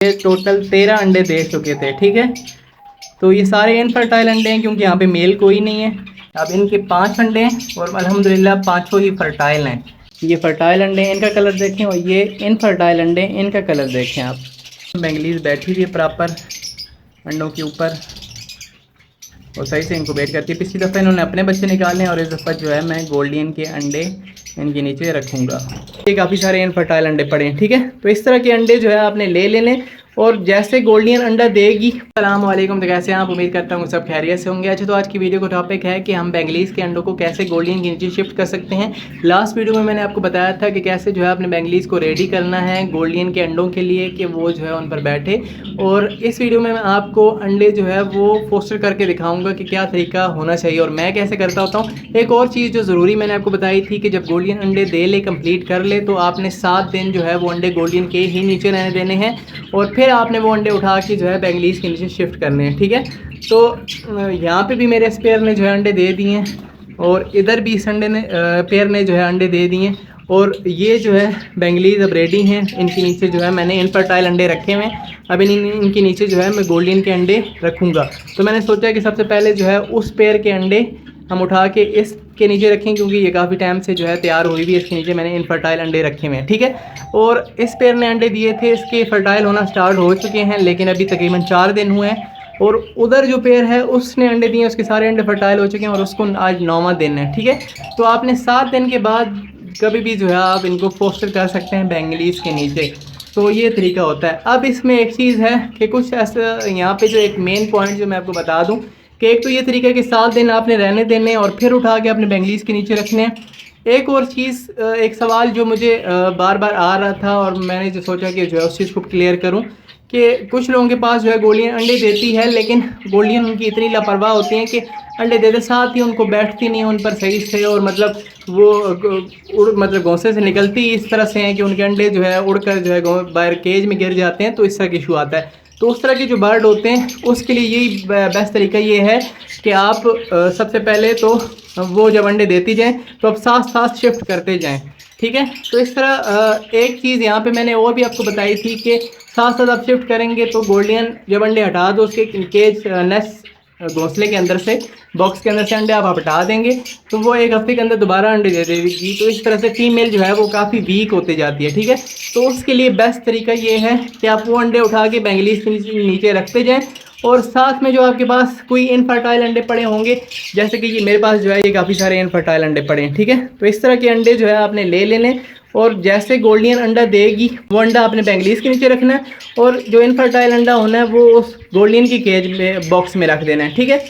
ये टोटल 13 अंडे दे चुके थे। ठीक है, तो ये सारे इनफर्टाइल अंडे हैं क्योंकि यहाँ पे मेल कोई नहीं है। अब इनके 5 अंडे हैं और अल्हम्दुलिल्लाह पाँचों ही फर्टाइल हैं। ये फर्टाइल अंडे हैं, इनका कलर देखें, और ये इनफर्टाइल अंडे हैं, इनका कलर देखें आप। बेंगलीज बैठी हुई है प्रॉपर अंडों के ऊपर और सही से इंक्यूबेट करती है। पिछली दफ़ा इन्होंने अपने बच्चे निकाले हैं और इस दफ़ा जो है मैं गोल्डियन के अंडे इनके नीचे रखूँगा। ये काफ़ी सारे इनफर्टाइल अंडे पड़े हैं। ठीक है, तो इस तरह के अंडे जो है आपने ले लेने और जैसे गोल्डियन अंडा देगी। अस्सलाम वालेकुम, तो कैसे हैं आप? उम्मीद करता हूँ सब खैरियत से होंगे। अच्छा, तो आज की वीडियो का टॉपिक है कि हम बेंगलीज के अंडों को कैसे गोल्डियन के नीचे शिफ्ट कर सकते हैं। लास्ट वीडियो में मैंने आपको बताया था कि कैसे जो है अपने बेंगलीज को रेडी करना है गोल्डियन के अंडों के लिए कि वो जो है उन पर बैठे। और इस वीडियो में मैं आपको अंडे जो है वो फोस्टर करके दिखाऊंगा कि क्या तरीका होना चाहिए और मैं कैसे करता होता हूँ। एक और चीज़ जो ज़रूरी मैंने आपको बताई थी कि जब गोल्डियन अंडे दे ले कंप्लीट कर ले तो आपने 7 दिन जो है वो अंडे गोल्डियन के ही नीचे रहने देने हैं और फिर आपने वो अंडे उठा के जो है बेंगलीज के नीचे शिफ्ट करने हैं। ठीक है, तो यहाँ पे भी मेरे स्पेयर ने जो है अंडे दे दिए हैं और इधर भी इस अंडे ने पेयर ने जो है अंडे दे दिए हैं और ये जो है बेंगलीज अब रेडी हैं। इनके नीचे जो है मैंने इनफर्टाइल अंडे रखे हुए हैं। अब इनके नीचे जो है मैं गोल्डियन के अंडे रखूँगा। तो मैंने सोचा कि सबसे पहले जो है उस पेयर के अंडे हम उठा के इसके नीचे रखें क्योंकि ये काफ़ी टाइम से जो है तैयार हुई भी। इसके नीचे मैंने इनफर्टाइल अंडे रखे हुए हैं। ठीक है, और इस पेयर ने अंडे दिए थे, इसके फर्टाइल होना स्टार्ट हो चुके हैं लेकिन अभी तकरीबन 4 दिन हुए हैं। और उधर जो पेयर है उसने अंडे दिए, उसके सारे अंडे फर्टाइल हो चुके हैं और उसको आज 9वां दिन है। ठीक है, तो आपने 7 दिन के बाद कभी भी जो है आप इनको फोस्टर कर सकते हैं बेंगलीज के नीचे। तो ये तरीका होता है। अब इसमें एक चीज़ है कि कुछ ऐसा यहाँ पे जो एक मेन पॉइंट जो मैं आपको बता दूँ कि एक तो ये तरीका है कि 7 दिन आपने रहने देने और फिर उठा के अपने बेंगलीज के नीचे रखने हैं। एक और चीज़, एक सवाल जो मुझे बार बार आ रहा था और मैंने जो सोचा कि जो है उस चीज़ को क्लियर करूं कि कुछ लोगों के पास जो है गोलियां अंडे देती है लेकिन गोलियां उनकी इतनी लापरवाह होती हैं कि अंडे देते साथ ही उनको बैठती नहीं उन पर सही से और मतलब वो मतलब घोंसले से निकलती इस तरह से हैं कि उनके अंडे जो है उड़कर जो है बाहर केज में गिर जाते हैं। तो इस तरह का इशू आता है। तो उस तरह के जो बर्ड होते हैं उसके लिए यही बेस्ट तरीका ये है कि आप सबसे पहले तो वो जब अंडे देती जाएं तो आप साथ साथ शिफ्ट करते जाएं। ठीक है, तो इस तरह एक चीज़ यहाँ पे मैंने और भी आपको बताई थी कि साथ साथ आप शिफ्ट करेंगे तो गोल्डियन जब अंडे हटा दो उसके केज नेस्ट घोंसले के अंदर से बॉक्स के अंदर से अंडे आप हटा देंगे तो वो एक हफ्ते के अंदर दोबारा अंडे दे देगी। तो इस तरह से फीमेल जो है वो काफ़ी वीक होती जाती है। ठीक है, तो उसके लिए बेस्ट तरीका ये है कि आप वो अंडे उठा के बेंगलीज के नीचे रखते जाएं और साथ में जो आपके पास कोई इनफर्टाइल अंडे पड़े होंगे, जैसे कि ये मेरे पास जो है ये काफ़ी सारे इनफर्टाइल अंडे पड़े हैं। ठीक है, तो इस तरह के अंडे जो है आपने ले लेने और जैसे गोल्डियन अंडा देगी वो अंडा आपने बेंगलीज के नीचे रखना है और जो इनफर्टाइल अंडा होना है वो उस गोल्डियन की केज में बॉक्स में रख देना है। ठीक है,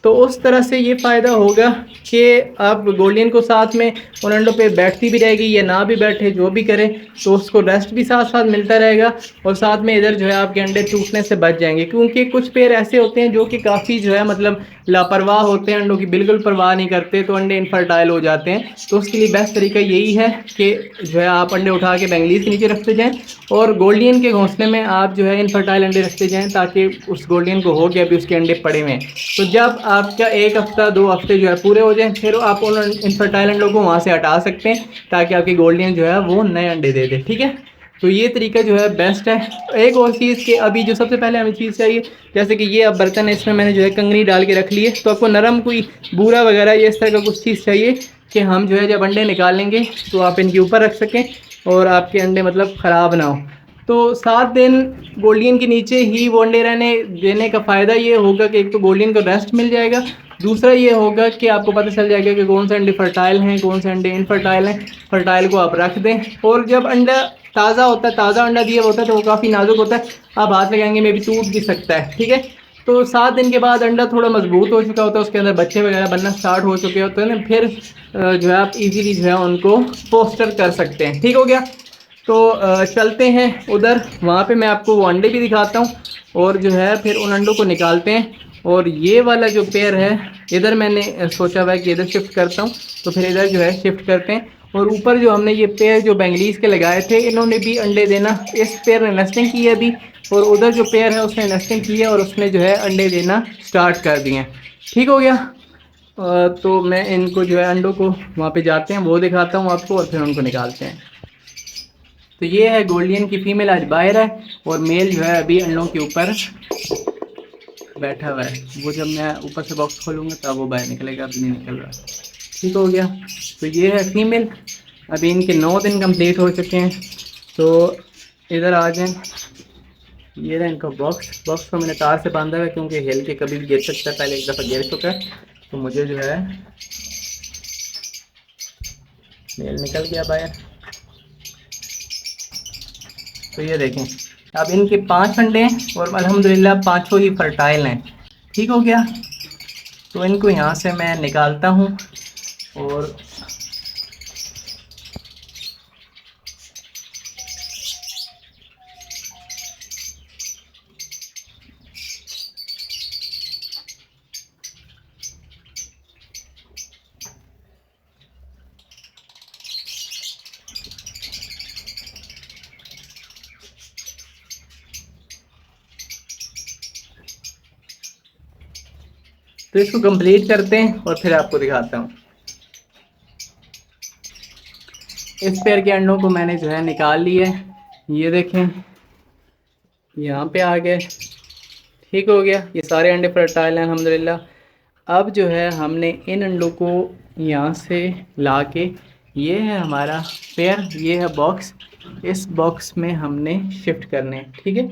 तो उस तरह से ये फ़ायदा होगा कि आप गोल्डियन को साथ में उन अंडों पे बैठती भी रहेगी या ना भी बैठे जो भी करे तो उसको रेस्ट भी साथ साथ मिलता रहेगा और साथ में इधर जो है आपके अंडे टूटने से बच जाएंगे। क्योंकि कुछ पेयर ऐसे होते हैं जो कि काफ़ी जो है मतलब लापरवाह होते हैं, अंडों की बिल्कुल परवाह नहीं करते तो अंडे इनफर्टाइल हो जाते हैं। तो उसके लिए बेस्ट तरीका यही है कि जो है आप अंडे उठा के बेंगलीज के नीचे रखते जाएँ और गोल्डियन के घोंसले में आप जो है इनफर्टाइल अंडे रखते जाएँ ताकि उस गोल्डियन को हो गया अभी उसके अंडे पड़े हुए हैं। तो जब आपका 1 हफ्ता 2 हफ्ते जो है पूरे हो जाएं फिर आप उन इनफर्टाइल अंडों को वहाँ से हटा सकते हैं ताकि आपकी गोल्डियन जो है वो नए अंडे दे दे। ठीक है, तो ये तरीका जो है बेस्ट है। एक और चीज़ कि अभी जो सबसे पहले हमें चीज़ चाहिए, जैसे कि ये अब बर्तन है इसमें मैंने जो है कंगनी डाल के रख ली है तो आपको नरम कोई बूरा वगैरह ये इस तरह का कुछ चीज़ चाहिए कि हम जो है जब अंडे निकालेंगे तो आप इनके ऊपर रख सकें और आपके अंडे मतलब ख़राब ना हो। तो 7 दिन गोल्डियन के नीचे ही वो अंडे रहने देने का फ़ायदा ये होगा कि एक तो गोल्डियन को रेस्ट मिल जाएगा, दूसरा ये होगा कि आपको पता चल जाएगा कि कौन से अंडे फर्टाइल हैं कौन से अंडे इनफर्टाइल हैं। फर्टाइल को आप रख दें और जब अंडा ताज़ा होता है, ताज़ा अंडा दिया होता है तो वो काफ़ी नाजुक होता है, आप हाथ लगाएंगे में भी टूट भी सकता है। ठीक है, तो 7 दिन के बाद अंडा थोड़ा मजबूत हो चुका होता है, उसके अंदर बच्चे वगैरह बनना स्टार्ट हो चुके होते हैं ना, फिर जो है आप इजीली जो है उनको पोस्टर कर सकते हैं। ठीक हो गया, तो चलते हैं उधर, वहाँ पे मैं आपको वो अंडे भी दिखाता हूँ और जो है फिर उन अंडों को निकालते हैं। और ये वाला जो पेयर है इधर मैंने सोचा हुआ है कि इधर शिफ्ट करता हूँ तो फिर इधर जो है शिफ्ट करते हैं। और ऊपर जो हमने ये पेयर जो बेंगलीज के लगाए थे इन्होंने भी अंडे देना, इस पेयर ने नेस्टिंग की है अभी और उधर जो पेयर है उसने नेस्टिंग की है और उसने जो है अंडे देना स्टार्ट कर दिए हैं। ठीक हो गया, तो मैं इनको जो है अंडों को वहाँ पे जाते हैं वो दिखाता हूँ आपको और फिर उनको निकालते हैं। तो ये है गोल्डियन की फीमेल आज बाहर है और मेल जो है अभी अंडों के ऊपर बैठा हुआ है। वो जब मैं ऊपर से बॉक्स खोलूँगा तब वो बाहर निकलेगा, अभी नहीं निकल रहा। ठीक हो गया। तो ये है फीमेल, अभी इनके 9 दिन कंप्लीट हो चुके हैं। तो इधर आ जाएं, ये रहा इनका बॉक्स को मैंने तार से बांधा है क्योंकि हिल के कभी भी गिर सकता है, पहले एक दफ़ा गिर चुका है। तो मुझे जो है मेल निकल गया बाहर। तो ये देखें, अब इनके 5 अंडे हैं और अल्हम्दुलिल्लाह पाँचों ही फर्टाइल हैं। ठीक हो गया। तो इनको यहाँ से मैं निकालता हूँ और तो इसको कंप्लीट करते हैं और फिर आपको दिखाता हूँ। इस पेयर के अंडों को मैंने जो है निकाल लिया है, ये देखें यहाँ पे आ गए। ठीक हो गया। ये सारे अंडे फर्टाइल हैं अल्हम्दुलिल्लाह। अब जो है हमने इन अंडों को यहाँ से ला के, ये है हमारा पेयर, ये है बॉक्स, इस बॉक्स में हमने शिफ्ट करने हैं। ठीक है।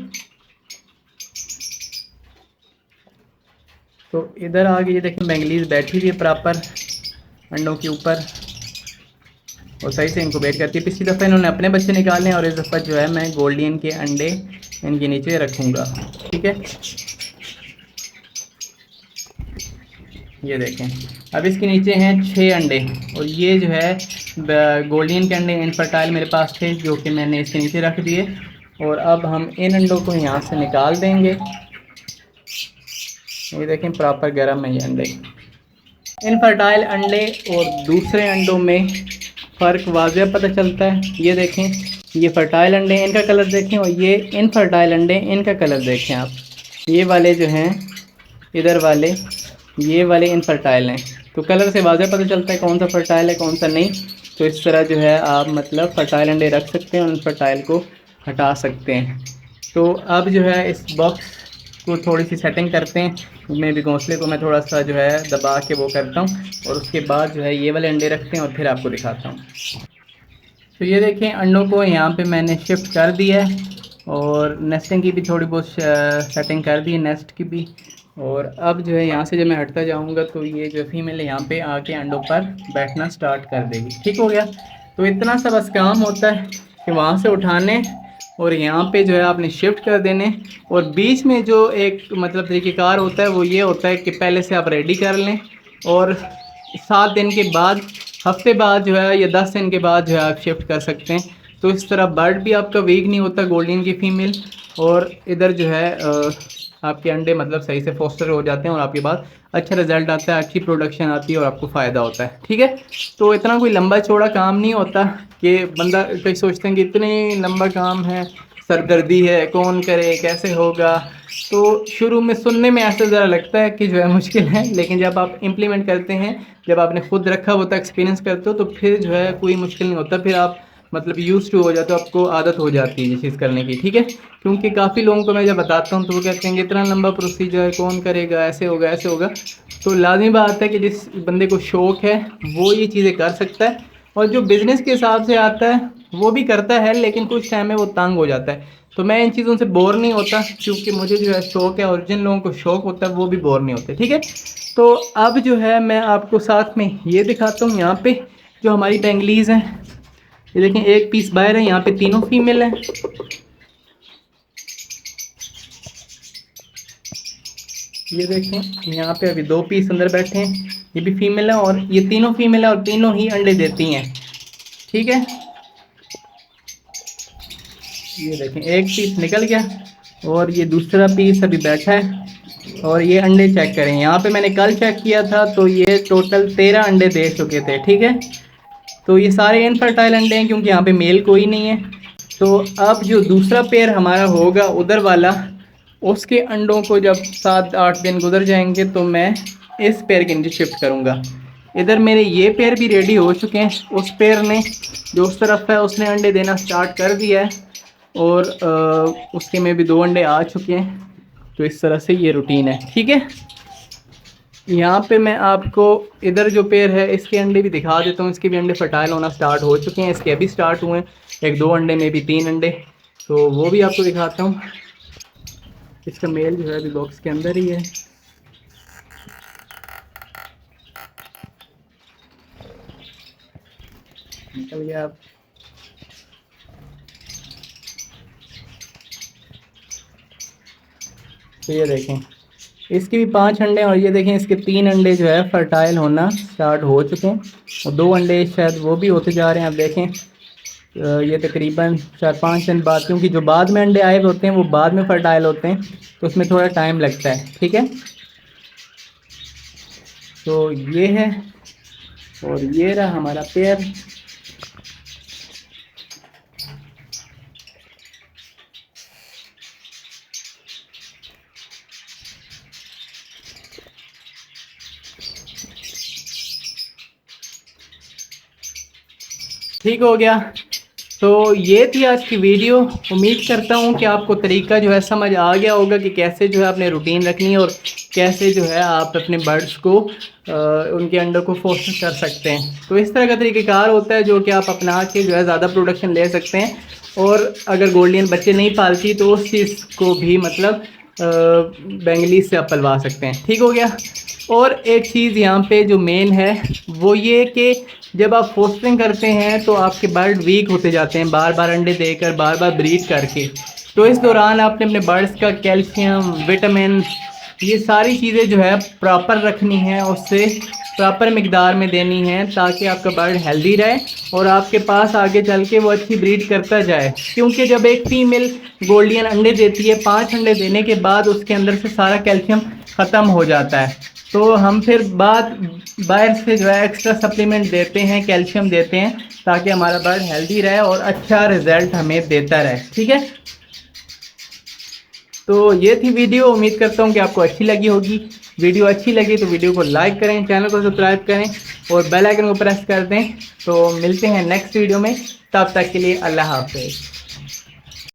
तो इधर आगे ये देखें बेंगलीज बैठी हुई है प्रॉपर अंडों के ऊपर और सही से इनको वेट करती है। पिछली दफ़ा इन्होंने अपने बच्चे निकाले हैं और इस दफ़ा जो है मैं गोल्डियन के अंडे इनके नीचे रखूँगा। ठीक है। ये देखें, अब इसके नीचे हैं 6 अंडे और ये जो है गोल्डियन के अंडे इनफर्टाइल मेरे पास थे जो कि मैंने इसके नीचे रख दिए। और अब हम इन अंडों को यहाँ से निकाल देंगे। ये देखें प्रॉपर गर्म है ये अंडे। इनफर्टाइल अंडे और दूसरे अंडों में फ़र्क वाज़ेह पता चलता है। ये देखें, ये फर्टाइल अंडे इनका कलर देखें और ये इनफर्टाइल अंडे इनका कलर देखें आप। ये वाले जो हैं इधर वाले, ये वाले इनफर्टाइल हैं। तो कलर से वाज़ेह पता चलता है कौन सा फर्टाइल है कौन सा नहीं। तो इस तरह जो है आप मतलब फर्टाइल अंडे रख सकते हैं और इनफर्टाइल को हटा सकते हैं। तो अब जो है इस बॉक्स को थोड़ी सी सेटिंग करते हैं। मैं भी घोंसले को मैं थोड़ा सा जो है दबा के वो करता हूँ और उसके बाद जो है ये वाले अंडे रखते हैं और फिर आपको दिखाता हूँ। तो ये देखें अंडों को यहाँ पे मैंने शिफ्ट कर दिया है और नेस्टिंग की भी थोड़ी बहुत सेटिंग कर दी है, नेस्ट की भी। और अब जो है यहाँ से जब मैं हटता जाऊँगा तो ये जो फीमेल है यहाँ पे आके अंडों पर बैठना स्टार्ट कर देगी। ठीक हो गया। तो इतना सा बस काम होता है कि वहाँ से उठाने और यहाँ पे जो है आपने शिफ्ट कर देने। और बीच में जो एक मतलब तरीक़ेकार होता है वो ये होता है कि पहले से आप रेडी कर लें और 7 दिन के बाद, हफ्ते बाद जो है या 10 दिन के बाद जो है आप शिफ्ट कर सकते हैं। तो इस तरह बर्ड भी आपका वीक नहीं होता गोल्डन की फ़ीमेल, और इधर जो है आपके अंडे मतलब सही से फोस्टर हो जाते हैं और आपके पास अच्छा रिज़ल्ट आता है, अच्छी प्रोडक्शन आती है और आपको फ़ायदा होता है। ठीक है। तो इतना कोई लंबा चौड़ा काम नहीं होता कि बंदा कई सोचते हैं कि इतने लंबा काम है, सरदर्दी है, कौन करे, कैसे होगा। तो शुरू में सुनने में ऐसा ज़रा लगता है कि जो है मुश्किल है, लेकिन जब आप इम्प्लीमेंट करते हैं, जब आपने खुद रखा होता है, एक्सपीरियंस करते हो, तो फिर जो है कोई मुश्किल नहीं होता। फिर आप मतलब यूज़ टू हो जाते हो, आपको आदत हो जाती है ये चीज़ करने की। ठीक है। क्योंकि काफ़ी लोगों को मैं जब बताता हूँ तो वो कहते हैं कि इतना लंबा प्रोसीजर कौन करेगा, ऐसे होगा ऐसे होगा। तो लाज़मी बात है कि जिस बंदे को शौक़ है वो ये चीज़ें कर सकता है, और जो बिज़नेस के हिसाब से आता है वो भी करता है, लेकिन कुछ टाइम में वो तंग हो जाता है। तो मैं इन चीज़ों से बोर नहीं होता क्योंकि मुझे जो है शौक़ है, और जिन लोगों को शौक़ होता है वो भी बोर नहीं होते। ठीक है। तो अब जो है मैं आपको साथ में ये दिखाता हूँ, यहाँ पे जो हमारी बेंगलीज़ हैं, ये देखें एक पीस बाहर है, यहाँ पे तीनों फीमेल हैं। ये देखें यहाँ पे अभी 2 पीस अंदर बैठे हैं, ये भी फीमेल है और ये तीनों फीमेल है और तीनों ही अंडे देती हैं। ठीक है। ये देखें एक पीस निकल गया और ये दूसरा पीस अभी बैठा है। और ये अंडे चेक करें, यहाँ पे मैंने कल चेक किया था तो ये टोटल 13 अंडे दे चुके थे। ठीक है। तो ये सारे इनफर्टाइल अंडे हैं क्योंकि यहाँ पे मेल कोई नहीं है। तो अब जो दूसरा पेयर हमारा होगा उधर वाला, उसके अंडों को जब 7-8 दिन गुजर जाएंगे तो मैं इस पेयर के नीचे शिफ्ट करूँगा। इधर मेरे ये पेयर भी रेडी हो चुके हैं। उस पेयर ने जो उस तरफ है उसने अंडे देना स्टार्ट कर दिया है और उसके में भी 2 अंडे आ चुके हैं। तो इस तरह से ये रूटीन है, ठीक है। यहाँ पे मैं आपको इधर जो पेयर है इसके अंडे भी दिखा देता हूँ। इसके भी अंडे फर्टाइल होना स्टार्ट हो चुके हैं, इसके अभी स्टार्ट हुए हैं, 1-2 अंडे में भी 3 अंडे, तो वो भी आपको दिखाता हूँ। इसका मेल जो है अभी बॉक्स के अंदर ही है। निकल गया आप। तो ये देखें इसके भी 5 अंडे हैं और ये देखें इसके 3 अंडे जो है फर्टाइल होना स्टार्ट हो चुके हैं और 2 अंडे शायद वो भी होते जा रहे हैं। आप देखें ये तकरीबन 4-5 दिन बाद, क्योंकि जो बाद में अंडे आए होते हैं वो बाद में फर्टाइल होते हैं तो उसमें थोड़ा टाइम लगता है, ठीक है। तो ये है और ये रहा हमारा पेयर। ठीक हो गया। तो ये थी आज की वीडियो। उम्मीद करता हूँ कि आपको तरीका जो है समझ आ गया होगा कि कैसे जो है आपने रूटीन रखनी है और कैसे जो है आप अपने बर्ड्स को उनके अंडों को फोस्टर कर सकते हैं। तो इस तरह का तरीक़ाकार होता है जो कि आप अपना के जो है ज़्यादा प्रोडक्शन ले सकते हैं। और अगर गोल्डियन बच्चे नहीं पालती तो उस चीज़ को भी मतलब बेंगलीज से आप पलवा सकते हैं, ठीक हो गया। और एक चीज़ यहाँ पे जो मेन है वो ये कि जब आप फोस्टरिंग करते हैं तो आपके बर्ड वीक होते जाते हैं, बार बार अंडे देकर, बार बार ब्रीड करके। तो इस दौरान आपने अपने बर्ड्स का कैल्शियम, विटामिन, ये सारी चीज़ें जो है प्रॉपर रखनी है, उससे प्रॉपर मिकदार में देनी है ताकि आपका बर्ड हेल्दी रहे और आपके पास आगे चल के वो अच्छी ब्रीड करता जाए। क्योंकि जब एक फीमेल गोल्डियन अंडे देती है, 5 अंडे देने के बाद उसके अंदर से सारा कैल्शियम ख़त्म हो जाता है। तो हम फिर बाहर से जो है एक्स्ट्रा सप्लीमेंट देते हैं, कैल्शियम देते हैं ताकि हमारा बर्ड हेल्दी रहे और अच्छा रिजल्ट हमें देता रहे, ठीक है। तो ये थी वीडियो। उम्मीद करता हूँ कि आपको अच्छी लगी होगी। वीडियो अच्छी लगी तो वीडियो को लाइक करें, चैनल को सब्सक्राइब करें और बेल आइकन को प्रेस कर दें। तो मिलते हैं नेक्स्ट वीडियो में, तब तक के लिए अल्लाह हाफ़िज़।